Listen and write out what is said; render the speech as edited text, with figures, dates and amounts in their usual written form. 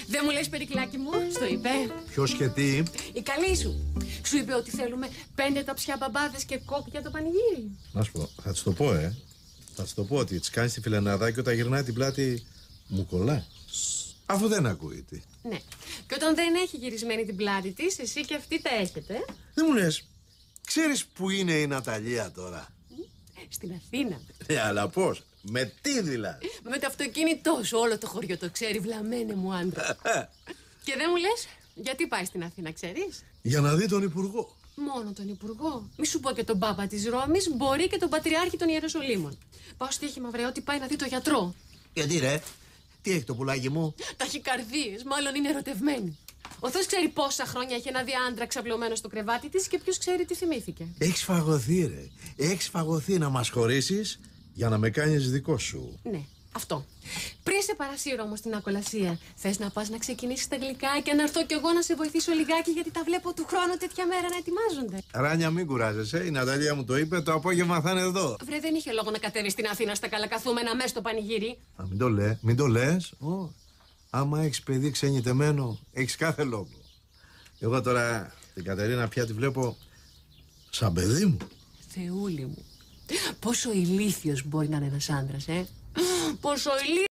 Δεν μου λες, Περικλάκι μου, στο είπε. Ποιος και τι? Η καλή σου. Σου είπε ότι θέλουμε 5 ταψιά μπαμπάδες και κόκ για το πανηγύρι. Να σου πω, θα της το πω, Θα της το πω ότι της κάνεις τη φιλενάδα και όταν γυρνάει την πλάτη μου κολλάει. Αφού δεν ακούει τι. Ναι. Και όταν δεν έχει γυρισμένη την πλάτη της, εσύ και αυτή τα έχετε. Δεν μου λες, ξέρεις που είναι η Ναταλία τώρα? Στην Αθήνα. Αλλά πώς, με τι δηλαδή? Με το αυτοκίνητό σου, όλο το χωριό το ξέρει, βλαμμένε μου άντρα. Και δεν μου λες, γιατί πάει στην Αθήνα, ξέρεις? Για να δει τον Υπουργό. Μόνο τον Υπουργό. Μη σου πω και τον Πάπα της Ρώμης, μπορεί και τον Πατριάρχη των Ιεροσολύμων. Πάω στοίχημα, βρε, ότι πάει να δει το γιατρό. Γιατί ρε, τι έχει το πουλάκι μου? Ταχυκαρδίες, μάλλον είναι ερωτευμένη. Ο Θεός ξέρει πόσα χρόνια έχει ένα διάντρα ξαπλωμένο στο κρεβάτι της και ποιος ξέρει τι θυμήθηκε. Έχεις φαγωθεί, ρε. Έχεις φαγωθεί να μας χωρίσεις για να με κάνεις δικό σου. Ναι, αυτό. Πριν σε παρασύρω όμως στην ακολασία, θες να πας να ξεκινήσεις τα γλυκά και να έρθω κι εγώ να σε βοηθήσω λιγάκι, γιατί τα βλέπω του χρόνου τέτοια μέρα να ετοιμάζονται. Ράνια, μην κουράζεσαι. Η Ναταλία μου το είπε, το απόγευμα θα είναι εδώ. Βρε, δεν είχε λόγο να κατέβει στην Αθήνα στα καλακαθούμενα μέσα στο πανηγύρι. Α, μην το λες. Άμα έχεις παιδί ξενιτεμένο, έχεις κάθε λόγο. Εγώ τώρα την Κατερίνα πια τη βλέπω σαν παιδί μου. Θεούλη μου, πόσο ηλίθιος μπορεί να είναι ένας άντρας, Πόσο ηλίθιος.